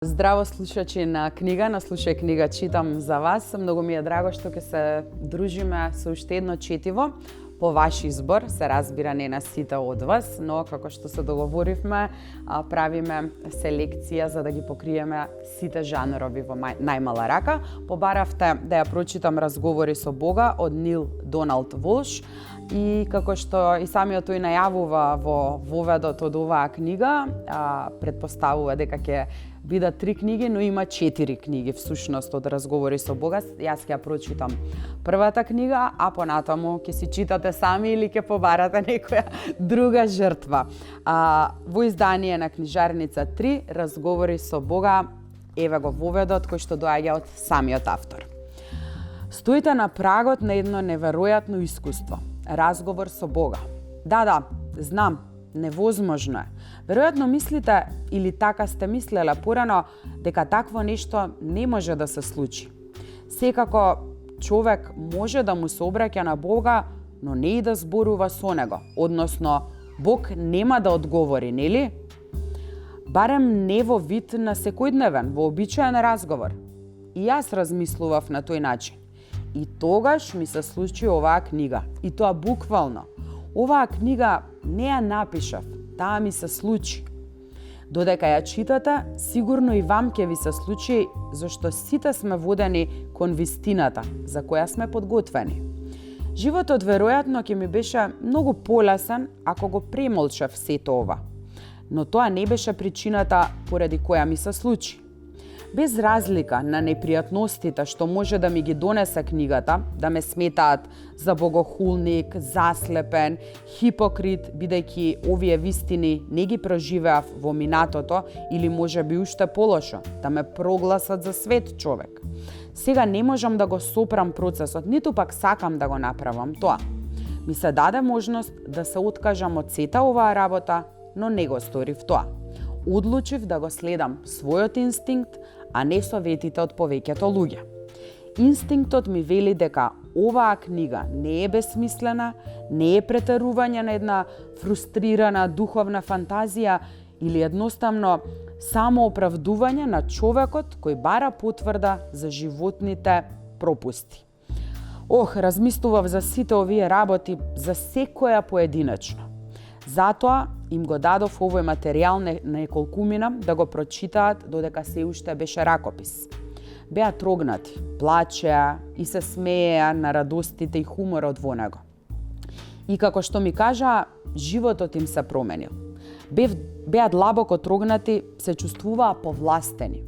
Zdravo slušači na knjiga, na Slušaj knjiga čitam za vas. Mnogo mi je drago što ke se družime со уште едно четиво. По ваш избор се разбира не на сите од вас, но како што се договоривме, правиме селекција за да ги покриеме сите жанрови во најмала рака. Побаравте да ја прочитам Разговори со Бога од Нил Доналд Волш и како што и самиот тој најавува во воведот од оваа книга, предпоставува дека ќе бидат 3 книги, но има 4 книги всушност од Разговори со Бога. Јас ќе ја прочитам првата книга, а понатаму ќе си читате сами или ќе побарате некоја друга жртва. Во издание на книжарница 3, Разговори со Бога, еве го воведот кој што доаѓа од самиот автор. Стоите на прагот на едно неверојатно искуство. Разговор со Бога. Да, знам, невозможно е. Веројатно мислите, или така сте мислеле порано, дека такво нешто не може да се случи. Секако човек може да му се обраќа на Бога, но не и да зборува со него. Односно, Бог нема да одговори, нели? Барем не во вид на секојдневен, во обичаен разговор. И јас размислував на тој начин. И тогаш ми се случи оваа книга. И тоа буквално. Оваа книга не ја напишав, таа ми се случи. Додека ја читате, сигурно и вам ќе ви се случи, зашто сите сме водени кон вистината, за која сме подготвени. Животот веројатно ќе ми беше многу полесен ако го премолчев сето ова. Но тоа не беше причината поради која ми се случи. Без разлика на непријатностите што може да ми ги донесе книгата, да ме сметаат за богохулник, заслепен, хипокрит, бидејќи овие вистини не ги проживеав во минатото или може би уште полошо, да ме прогласат за свет човек. Сега не можам да го сопрам процесот, ниту пак сакам да го направам тоа. Ми се даде можност да се откажам од сета оваа работа, но не го сторив тоа. Одлучив да го следам својот инстинкт, а не советите од повеќето луѓе. Инстинктот ми вели дека оваа книга не е безсмислена, не е претерување на една фрустрирана духовна фантазија или едноставно само оправдување на човекот кој бара потврда за животните пропусти. Размислував за сите овие работи, за секоја поединечно. Затоа им го дадов овој материјал на неколкумина да го прочитаат додека се уште беше ракопис. Беа трогнати, плачеа и се смееа на радостите и хуморот во него. И како што ми кажаа, животот им се променил. Беа длабоко трогнати, се чувствуваа повластени.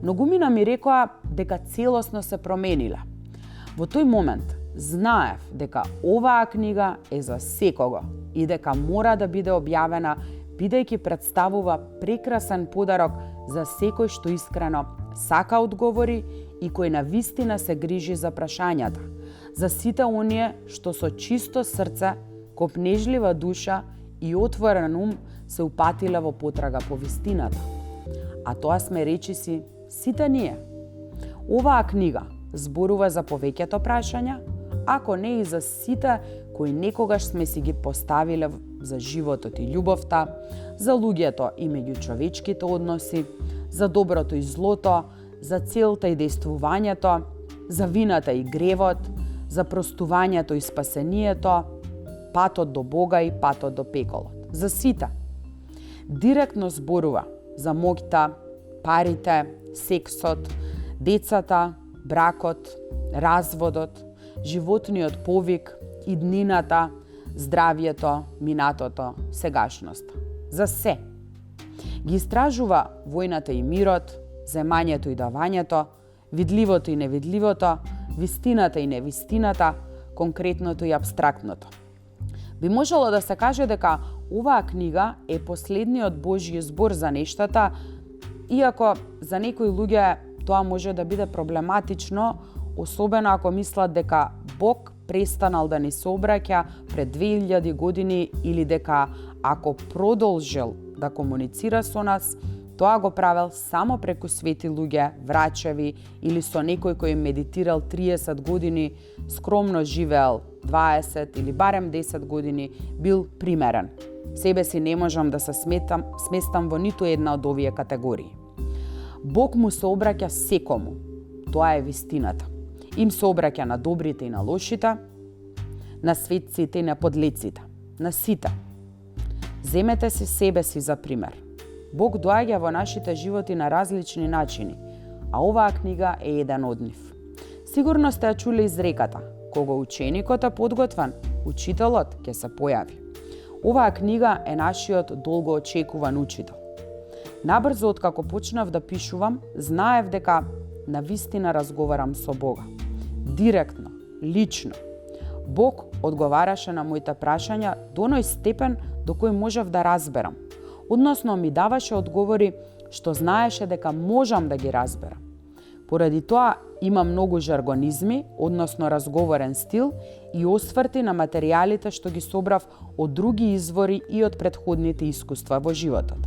Многумина ми рекоа дека целосно се промениле. Во тој момент знаев дека оваа книга е за секого и дека мора да биде објавена, бидејќи представува прекрасен подарок за секој што искрено сака одговори и кој на вистина се грижи за прашањата, за сите оние што со чисто срце, копнежлива душа и отворен ум се упатиле во потрага по вистината. А тоа сме речиси сите ние. Оваа книга зборува за повеќето прашања, ако не и за сите кои некогаш сме си ги поставиле за животот и љубовта, за луѓето и меѓучовечките односи, за доброто и злото, за целта и дејствувањето, за вината и гревот, за простувањето и спасението, патот до Бога и патот до пеколот. За сите. Директно зборува за моќта, парите, сексот, децата, бракот, разводот, животниот повик, иднината, здравието, минатото, сегашноста. За се. Ги истражува војната и мирот, земањето и давањето, видливото и невидливото, вистината и невистината, конкретното и абстрактното. Би можело да се каже дека оваа книга е последниот Божји збор за нештата, иако за некои луѓе тоа може да биде проблематично, особено ако мислат дека Бог престанал да ни се обраќа пред 2000 години или дека ако продолжил да комуницира со нас, тоа го правел само преку свети луѓе, врачеви или со некој кој медитирал 30 години, скромно живеел 20 или барем 10 години, бил примерен. Себе си не можам да се сместам во ниту една од овие категории. Бог му се обраќа секому. Тоа е вистината. Им се обраќа на добрите и на лошите, на светците и на подлеците, на сите. Земете си себе си за пример. Бог доаѓа во нашите животи на различни начини, а оваа книга е еден од нив. Сигурно сте ја чуле изреката: кога ученикот е подготвен, учителот ќе се појави. Оваа книга е нашиот долго очекуван учител. Набрзо откако почнав да пишувам, знаев дека навистина разговарам со Бога. Директно, лично. Бог одговараше на моите прашања до оној степен до кој можев да разберам. Односно ми даваше одговори што знаеше дека можам да ги разберам. Поради тоа има многу жаргонизми, односно разговорен стил и осврти на материјалите што ги собрав од други извори и од претходните искуства во животот.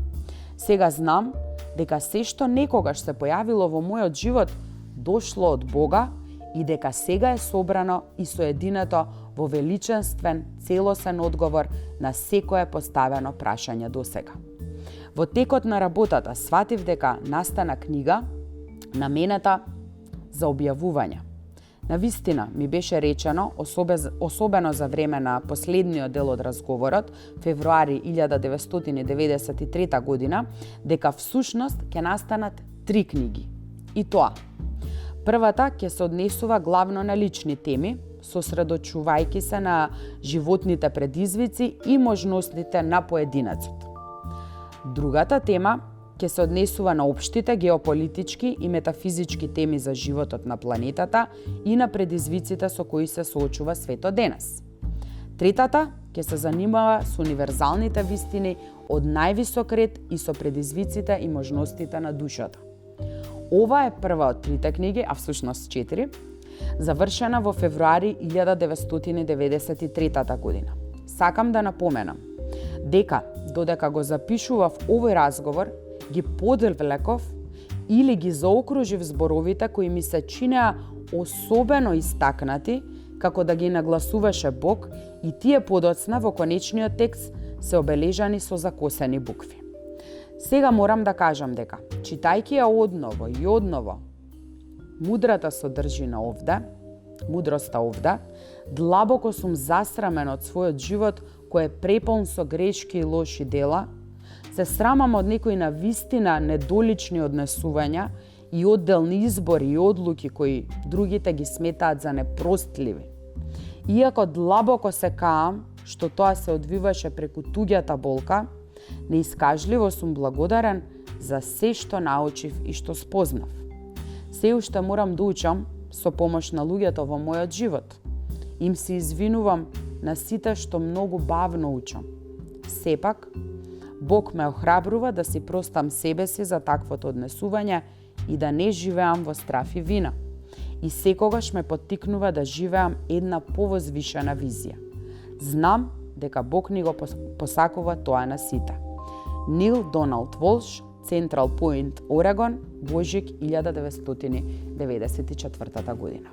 Сега знам дека се што некогаш се појавило во мојот живот дошло од Бога и дека сега е собрано и соединето во величествен, целосен одговор на секое поставено прашање досега. Во текот на работата сватив дека настана книга наменета за објавување. Навистина ми беше речено, особено за време на последниот дел од разговорот, февруари 1993 година, дека всушност ќе настанат 3 книги. И тоа: првата ќе се однесува главно на лични теми, сосредочувајќи се на животните предизвици и можностите на поединецот. Другата тема ќе се однесува на општите геополитички и метафизички теми за животот на планетата и на предизвиците со кои се соочува светот денес. Третата ќе се занимава со универзалните вистини од највисок ред и со предизвиците и можностите на душата. Ова е прва од 3 книги, а всушност 4, завршена во февруари 1993 година. Сакам да напоменам дека додека го запишував овој разговор, ги подвлеков или ги заокружив зборовите кои ми се чинеа особено истакнати, како да ги нагласуваше Бог, и тие подоцна во конечниот текст се обележани со закосени букви. Сега морам да кажам дека, читајќи ја одново и одново, мудрата содржина овде, мудроста овде, длабоко сум засрамен од својот живот кој е преполн со грешки и лоши дела, се срамам од некои навистина недолични однесувања и одделни избори и одлуки кои другите ги сметаат за непростливи. Иако длабоко се каам што тоа се одвиваше преку туѓата болка, неискажливо сум благодарен за се што научив и што спознав. Се уште морам да учам со помош на луѓето во мојот живот. Им се извинувам на сите што многу бавно учам. Сепак, Бог ме охрабрува да си простам себе си за таквото однесување и да не живеам во страф и вина. И секогаш ме поттикнува да живеам една повозвишена визија. Знам дека Бог ни го посакува тоа на сите. Нил Доналд Волш, Централ Пойнт, Орегон, Божик 1994 година.